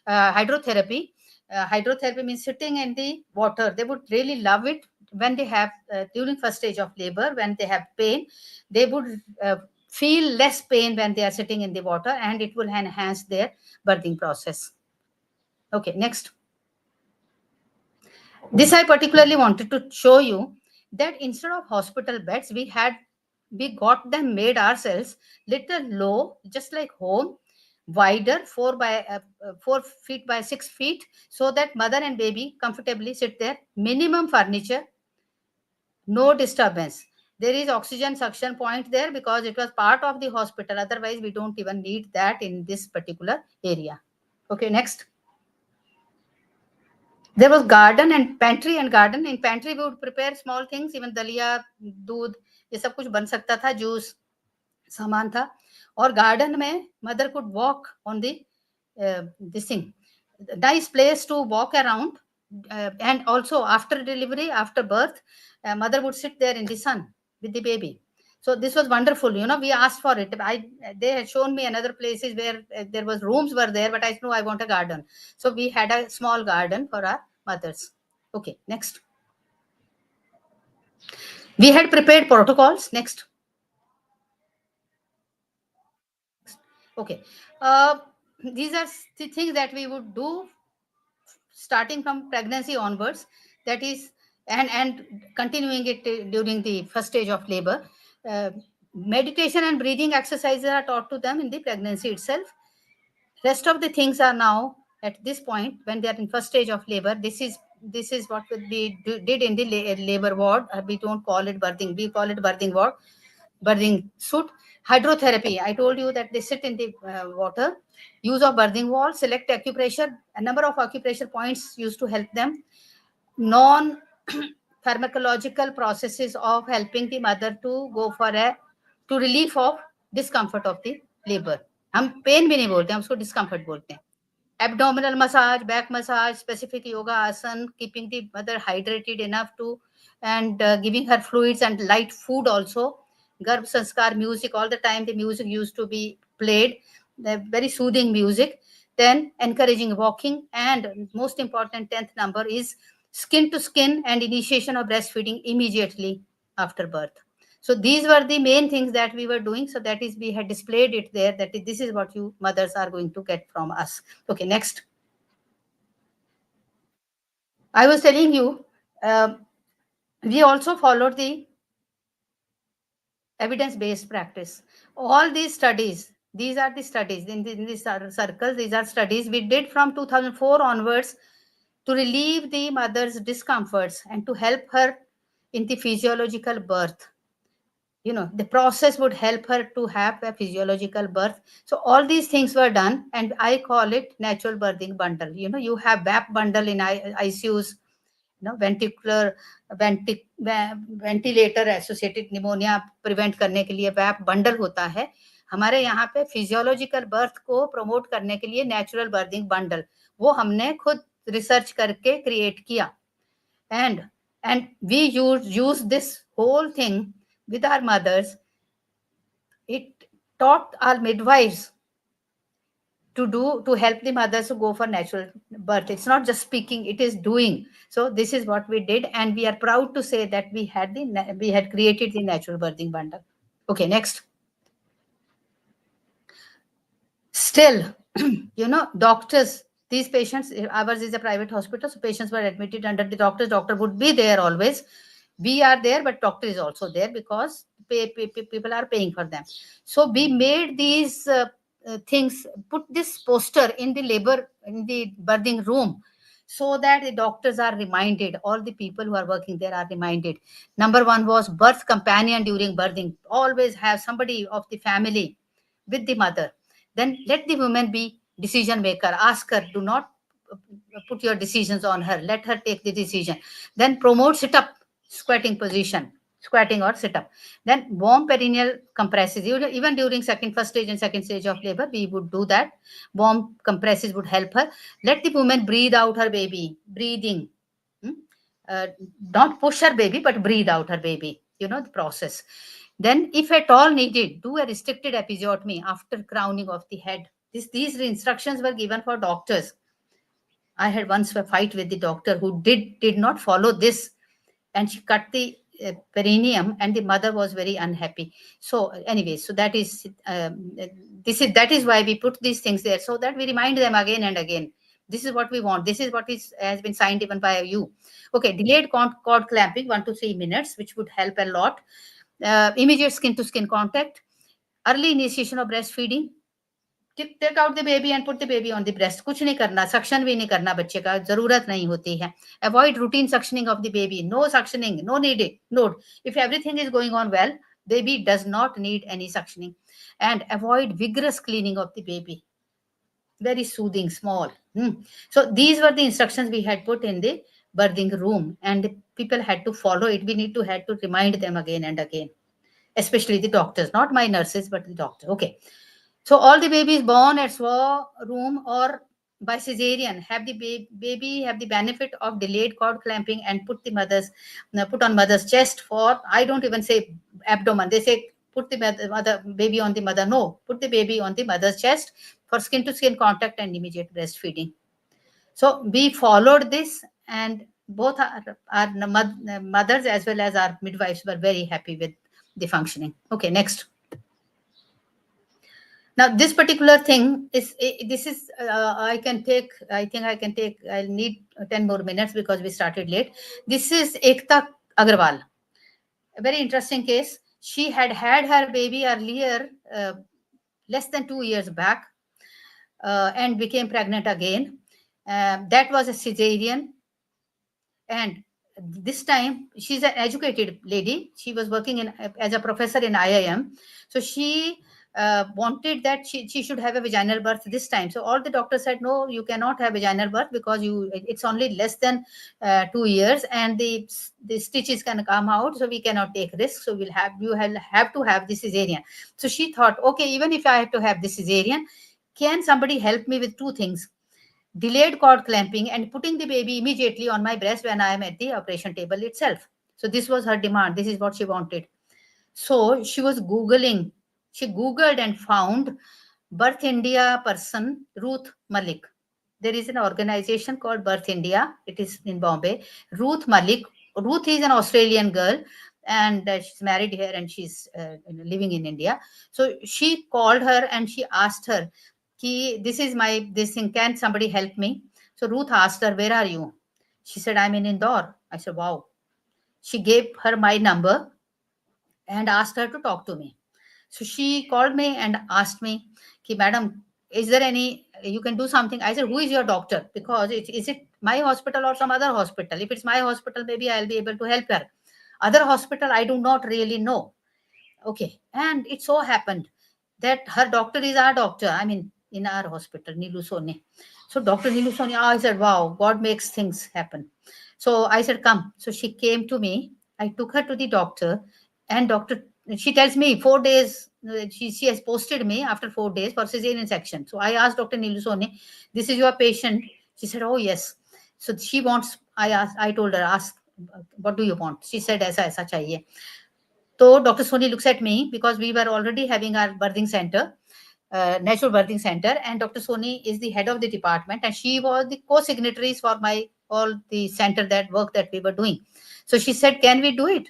hydrotherapy. Hydrotherapy means sitting in the water. They would really love it when they have, during first stage of labor, when they have pain, they would feel less pain when they are sitting in the water, and it will enhance their birthing process. Okay, next. This I particularly wanted to show you that instead of hospital beds, we got them made ourselves, little low, just like home, wider, 4 feet by 6 feet, so that mother and baby comfortably sit there. Minimum furniture, no disturbance. There is oxygen suction point there because it was part of the hospital. Otherwise, we don't even need that in this particular area. Okay, next. There was garden and pantry and garden. In pantry, we would prepare small things, even dalia, दूध, ये सब कुछ बन सकता था, juice, सामान था. और garden में mother could walk on the this thing, nice place to walk around. And also after delivery, after birth, mother would sit there in the sun with the baby. So this was wonderful. We asked for it. They had shown me another places where there was rooms were there, but I know I want a garden. So we had a small garden for our mothers. Okay, next. We had prepared protocols. Next. Okay. These are the things that we would do starting from pregnancy onwards, that is, and continuing it during the first stage of labor. Meditation and breathing exercises are taught to them in the pregnancy itself. Rest of the things are now at this point when they are in first stage of labor. This is what we did in the labor ward. We don't call it birthing, we call it birthing ward, birthing suit. Hydrotherapy, I told you that they sit in the water. Use of birthing wall, select acupressure, a number of acupressure points used to help them. Non pharmacological processes of helping the mother to go for to relief of discomfort of the labor. हम pen भी नहीं बोलते, हम उसको discomfort बोलते हैं. Abdominal massage, back massage, specific yoga asan, keeping the mother hydrated enough to, and giving her fluids and light food also. Garb sanskar music, all the time the music used to be played, the very soothing music. Then encouraging walking, and most important 10th number is skin to skin and initiation of breastfeeding immediately after birth. So these were the main things that we were doing. So that is, we had displayed it there, that this is what you mothers are going to get from us. Okay, next. I was telling you, we also followed the evidence-based practice. All these studies, these are the studies in this circle. These are studies we did from 2004 onwards to relieve the mother's discomforts and to help her in the physiological birth. The process would help her to have a physiological birth. So all these things were done, and I call it natural birthing bundle. You have VAP bundle in ICUs, ventilator associated pneumonia prevent करने के लिए वैप bundle होता है. हमारे यहाँ पे physiological birth को promote करने के लिए नेचुरल बर्थिंग बंडल, वो हमने खुद रिसर्च करके क्रिएट किया. And we use this whole thing with our mothers. It taught our midwives to help the mothers to go for natural birth. It's not just speaking, it is doing. So this is what we did, and we are proud to say that we had created the natural birthing bundle. Okay, next. Still, doctors, these patients, ours is a private hospital, so patients were admitted under the doctor would be there always. We are there, but doctor is also there because people are paying for them. So we made these things, put this poster in the birthing room, so that the doctors are reminded, all the people who are working there are reminded. Number one was birth companion during birthing. Always have somebody of the family with the mother. Then let the woman be decision maker. Ask her, do not put your decisions on her. Let her take the decision. Then promote sit-up, squatting position, squatting or sit-up. Then warm perineal compresses. Even during first stage and second stage of labor, we would do that. Warm compresses would help her. Let the woman breathe out her baby. Breathing. Not push her baby, but breathe out her baby. The process. Then, if at all needed, do a restricted episiotomy after crowning of the head. These instructions were given for doctors. I had once a fight with the doctor who did not follow this, and she cut the perineum, and the mother was very unhappy. So anyway, so that is why we put these things there, so that we remind them again and again. This is what we want. This is what has been signed even by you. Okay, delayed cord clamping, 1 to 3 minutes, which would help a lot. Immediate skin to skin contact, early initiation of breastfeeding. Take out the baby and put the baby on the breast. कुछ नहीं करना, suction भी नहीं करना बच्चे का, जरूरत नहीं होती है. Avoid routine suctioning of the baby. No suctioning, no need it. Note, if everything is going on well, baby does not need any suctioning. And avoid vigorous cleaning of the baby. Very soothing, small. So these were the instructions we had put in the birthing room, and the people had to follow it. We had to remind them again and again, especially the doctors, not my nurses, but the doctor. Okay. So all the babies born at SWA room or by cesarean have the baby have the benefit of delayed cord clamping and put on mother's chest for, I don't even say abdomen. They say put the mother baby on the mother. No, put the baby on the mother's chest for skin to skin contact and immediate breastfeeding. So we followed this, and both our mothers as well as our midwives were very happy with the functioning. Okay, next. Now, this particular thing is, I think I can take, I'll need 10 more minutes because we started late. This is Ekta Agarwal. A very interesting case. She had her baby earlier, less than 2 years back, and became pregnant again. That was a cesarean. And this time, she's an educated lady. She was working as a professor in IIM. So she wanted that she should have a vaginal birth this time. So all the doctors said, no, you cannot have vaginal birth because it's only less than 2 years, and the stitches can come out, so we cannot take risks. So you have to have the cesarean. So she thought, okay, even if I have to have the cesarean, can somebody help me with two things? Delayed cord clamping and putting the baby immediately on my breast when I am at the operation table itself. So this was her demand. This is what she wanted. So she was Googling. She Googled and found Birth India person, Ruth Malik. There is an organization called Birth India. It is in Bombay. Ruth Malik. Ruth is an Australian girl, and she's married here, and she's living in India. So she called her and she asked her, this thing, can somebody help me? So Ruth asked her, where are you? She said, I'm in Indore. I said, wow. She gave her my number and asked her to talk to me. So she called me and asked me, madam, is there any, you can do something? I said, who is your doctor? Because is it my hospital or some other hospital? If it's my hospital, maybe I'll be able to help her. Other hospital, I do not really know. Okay. And it so happened that her doctor is our doctor. I mean, in our hospital, Neelu Sone. So Dr. Neelu Sone, I said, wow, God makes things happen. So I said, come. So she came to me. I took her to the doctor, and she tells me 4 days, she has posted me after 4 days for cesarean section. So I asked Dr. Neelu Sone, this is your patient? She said, oh, yes. So she wants, I told her, ask, what do you want? She said, aisa chahiye. So Dr. Soni looks at me because we were already having our birthing center, natural birthing center, and Dr. Soni is the head of the department, and she was the co-signatories for all the center work that we were doing. So she said, can we do it?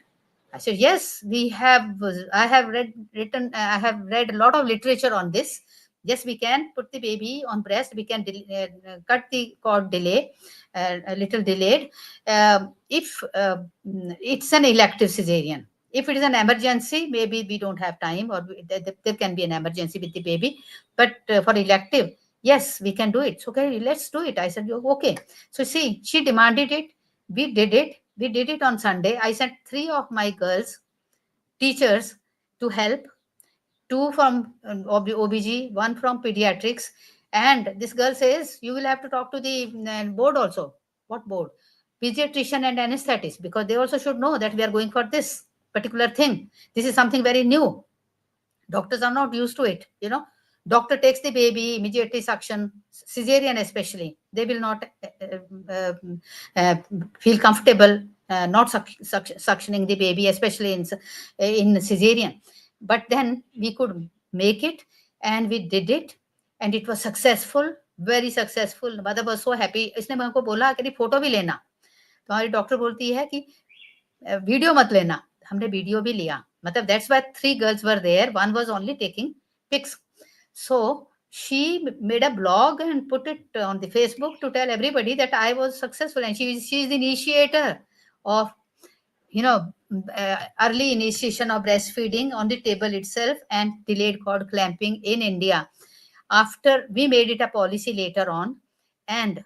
I said, yes, we have. I have read a lot of literature on this. Yes, we can put the baby on breast. We can cut the cord a little delayed. If it's an elective cesarean. If it is an emergency, maybe we don't have time, or there can be an emergency with the baby. But for elective, yes, we can do it. So, okay, let's do it. I said, okay. So see, she demanded it. We did it. We did it on Sunday. I sent 3 of my girls, teachers, to help. 2 from OBG, 1 from pediatrics. And this girl says, you will have to talk to the board also. What board? Pediatrician and anesthetist, because they also should know that we are going for this particular thing. This is something very new. Doctors are not used to it, Doctor takes the baby, immediately suction, cesarean especially. They will not feel comfortable not suctioning the baby, especially in cesarean. But then we could make it, and we did it, and it was successful, very successful. Mother was so happy. इसने मेरे को बोला कि photo भी लेना. तो हमारी doctor बोलती है कि वीडियो मत लेना. हमने वीडियो भी लिया. मतलब that's why 3 girls were there. 1 was only taking pics. So she made a blog and put it on the Facebook to tell everybody that I was successful, and she's the initiator of, you know, early initiation of breastfeeding on the table itself and delayed cord clamping in India. After we made it a policy later on, and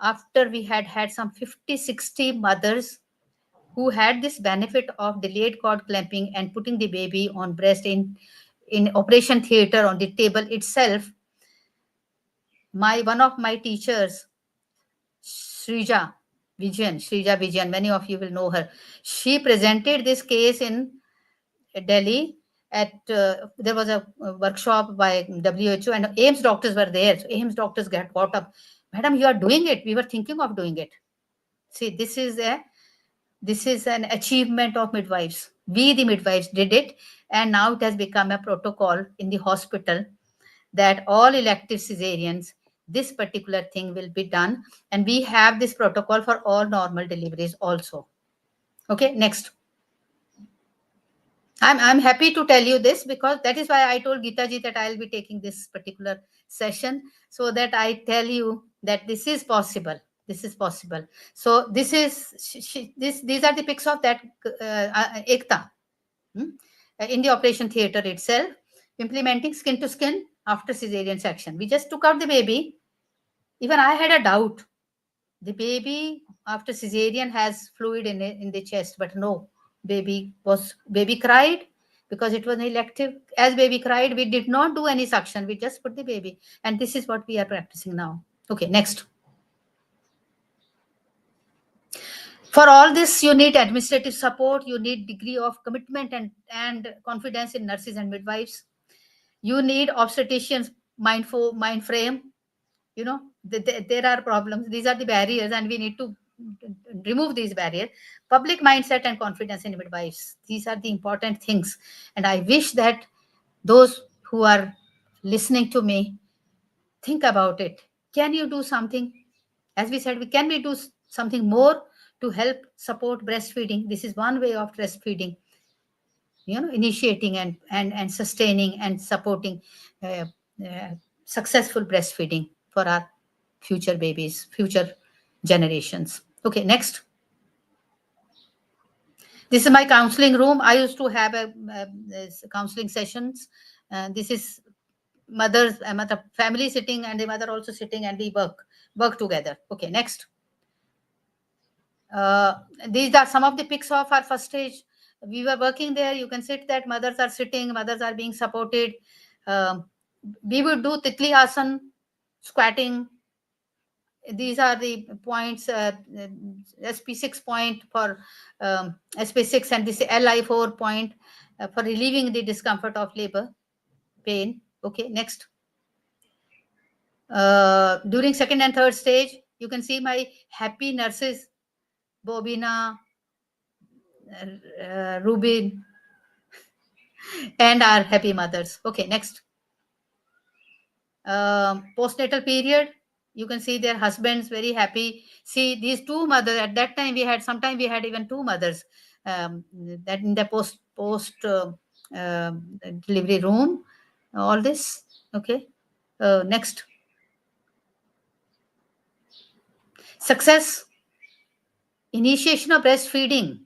after we had some 50-60 mothers who had this benefit of delayed cord clamping and putting the baby on breast in operation theater on the table itself, one of my teachers, Srija Vijayan, many of you will know her. She presented this case in Delhi at there was a workshop by WHO, and AIMS doctors were there. So AIMS doctors got caught up. Madam, you are doing it. We were thinking of doing it. See, this is an achievement of midwives. We, the midwives, did it, and now it has become a protocol in the hospital that all elective cesareans, this particular thing will be done, and we have this protocol for all normal deliveries also. Okay, next. I'm happy to tell you this, because that is why I told Geeta ji that I'll be taking this particular session, so that I tell you that this is possible. This is possible. So this is these are the pics of that Ekta in the operation theater itself, implementing skin to skin after cesarean section. We just took out the baby. Even I had a doubt. The baby after cesarean has fluid in the chest, but no, baby cried because it was an elective. As baby cried, we did not do any suction. We just put the baby, and this is what we are practicing now. Okay, next. For all this, you need administrative support. You need degree of commitment and confidence in nurses and midwives. You need obstetricians mind frame. You know, there are problems. These are the barriers, and we need to remove these barriers. Public mindset and confidence in midwives, these are the important things, and I wish that those who are listening to me think about it. Can you do something? As we said, can we do something more to help support breastfeeding? This is one way of breastfeeding, you know, initiating and sustaining and supporting successful breastfeeding for our future babies, future generations. Okay, next. This is my counseling room. I used to have a counseling sessions. This is mothers, family sitting, and the mother also sitting, and we work together. Okay, next. These are some of the pics of our first stage. We were working there. You can sit that mothers are sitting, mothers are being supported. We would do Titli Asan, squatting. These are the points, SP6 point for SP6, and this LI4 point for relieving the discomfort of labor pain. Okay, next. During second and third stage, you can see my happy nurses, Bobina, Rubin, and our happy mothers. Okay, next. Postnatal period, you can see their husbands very happy. See these two mothers. At that time, sometimes we had even two mothers that in the post delivery room. All this. Okay. Next. Success. Initiation of breastfeeding.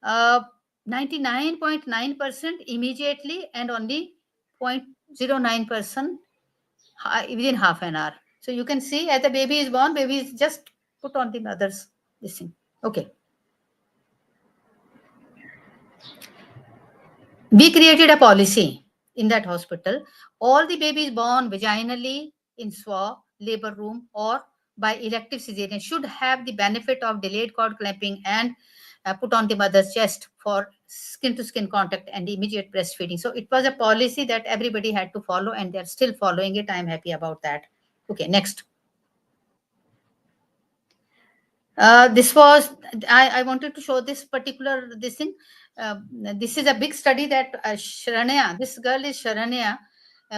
99.9% immediately, and only 0.09% within half an hour. So you can see as the baby is born, baby is just put on the mother's this thing. Okay. We created a policy in that hospital. All the babies born vaginally in SWA, labor room, or by elective cesarean should have the benefit of delayed cord clamping and put on the mother's chest for skin to skin contact and immediate breastfeeding. So it was a policy that everybody had to follow, and they're still following it. I'm happy about that. Okay, next. This was, I wanted to show this particular this thing. This is a big study that Sharanya, this girl is Sharanya,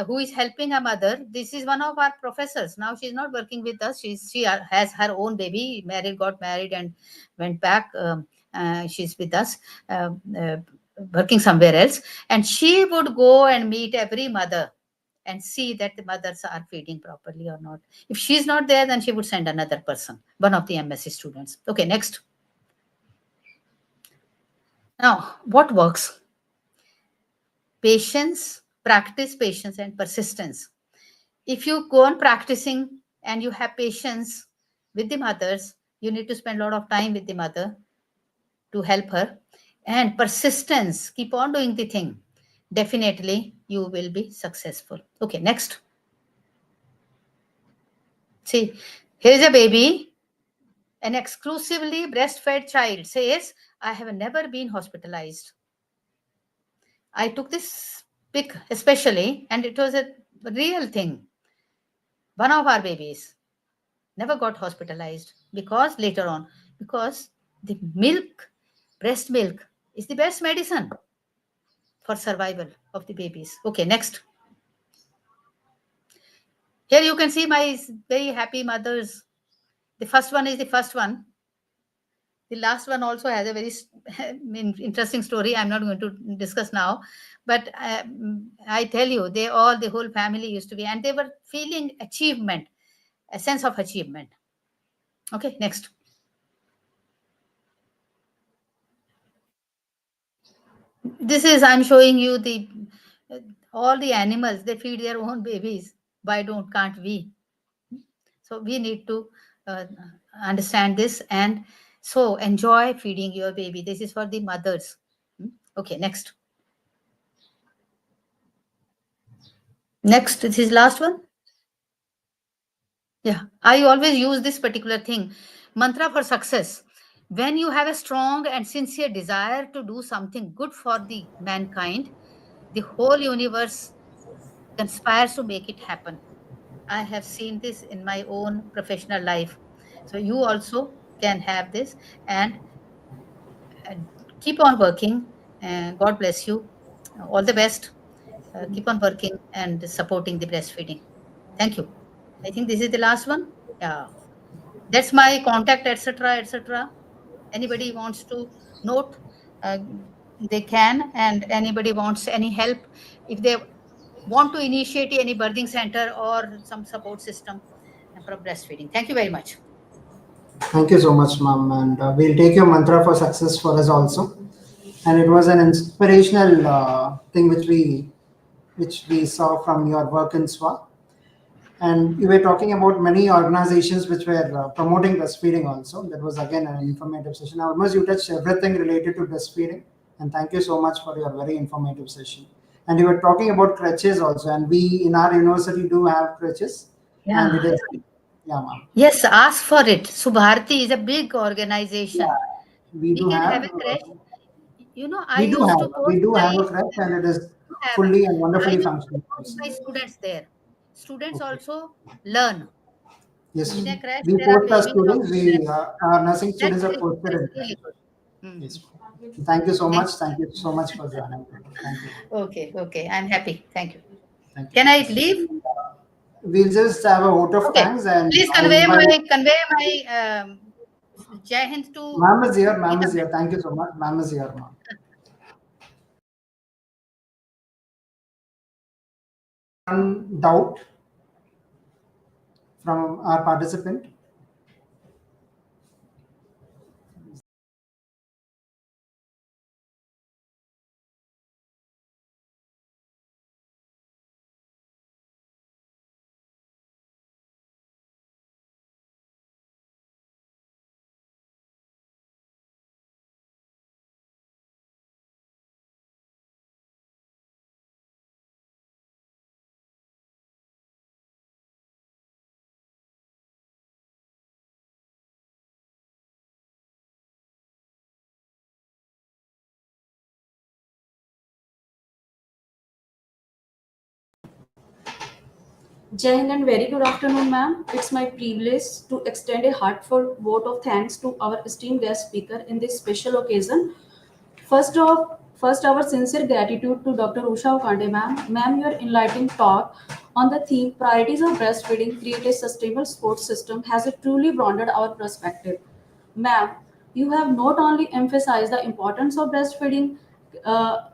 who is helping her mother. This is one of our professors. Now she's not working with us. She has her own baby, got married and went back. She's with us, working somewhere else. And she would go and meet every mother and see that the mothers are feeding properly or not. If she's not there, then she would send another person, one of the MSc students. Okay, next. Now, what works? Patience, practice, patience, and persistence. If you go on practicing and you have patience with the mothers, you need to spend a lot of time with the mother to help her. And persistence, keep on doing the thing. Definitely, you will be successful. Okay, next. See, here's a baby. An exclusively breastfed child says, I have never been hospitalized. I took this pic especially, and it was a real thing. One of our babies never got hospitalized because later on, because the milk, breast milk, is the best medicine for survival of the babies. Okay, next. Here you can see my very happy mothers. The first one is the first one. The last one also has a very interesting story. I'm not going to discuss now, but I tell you, the whole family used to be, and they were feeling achievement, a sense of achievement. Okay, next. This is, I'm showing you the all the animals, they feed their own babies. Why can't we? So we need to understand this, and so enjoy feeding your baby. This is for the mothers. Okay, next. Next, this is last one. Yeah, I always use this particular thing, mantra for success. When you have a strong and sincere desire to do something good for the mankind, the whole universe conspires to make it happen. I have seen this in my own professional life. So you also can have this, and keep on working. God bless you. All the best. Keep on working and supporting the breastfeeding. Thank you. I think this is the last one. Yeah. That's my contact, etc., etc. Anybody wants to note, uh, they can, and anybody wants any help, if they want to initiate any birthing center or some support system for breastfeeding. Thank you very much. Thank you so much, ma'am. And we'll take your mantra for success for us also. And it was an inspirational thing which we saw from your work in SWA. And you were talking about many organizations which were promoting breastfeeding also. That was again an informative session. Almost you touched everything related to breastfeeding. And thank you so much for your very informative session. And you were talking about crutches also. And we in our university do have crutches. And it Yeah. is, yeah, ma'am. Yes, ask for it. Subharti is a big Yeah, organization. we We do can have have. a crash. I We do used to have post we do my have a crutch, and it is have fully and I wonderfully used to functional. post my students there. Students Okay. also learn. Yes, In a crash, we there are post our babies of students. We students. our nursing students are posted That's in really crutch. good. Hmm. Yes. Thank you so Thank much. Thank you so much for joining. Thank you. Okay, okay. I'm happy. Thank you. Thank you. Can I leave? We'll just have a vote of Okay. thanks, and Please I invite. convey my Jai Hind to Ma'am is here. Ma'am Geeta is here. ma'am. Thank you so much. Ma'am is here, ma'am. One doubt from our participant. Jai Hind and very good afternoon, ma'am. It's my privilege to extend a heartfelt vote of thanks to our esteemed guest speaker in this special occasion. First, our sincere gratitude to Dr. Usha Ukande, ma'am. Ma'am, your enlightening talk on the theme Priorities of Breastfeeding Create a Sustainable Sports System has truly broadened our perspective. Ma'am, you have not only emphasized the importance of breastfeeding, uh,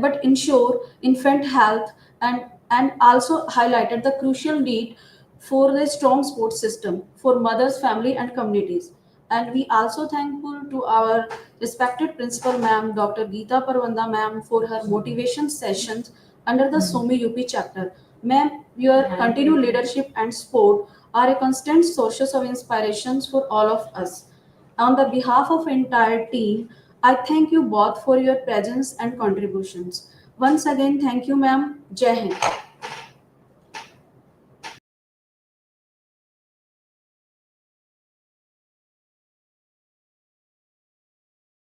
but ensure infant health and and also highlighted the crucial need for a strong sports system for mothers, family, and communities. And we also thankful to our respected principal ma'am, Dr. Geeta Parvanda ma'am, for her motivation sessions under the SOMI UP chapter. Ma'am, your continued leadership and support are a constant sources of inspirations for all of us. On the behalf of entire team, I thank you both for your presence and contributions. Once again, thank you, ma'am. Jai Hind.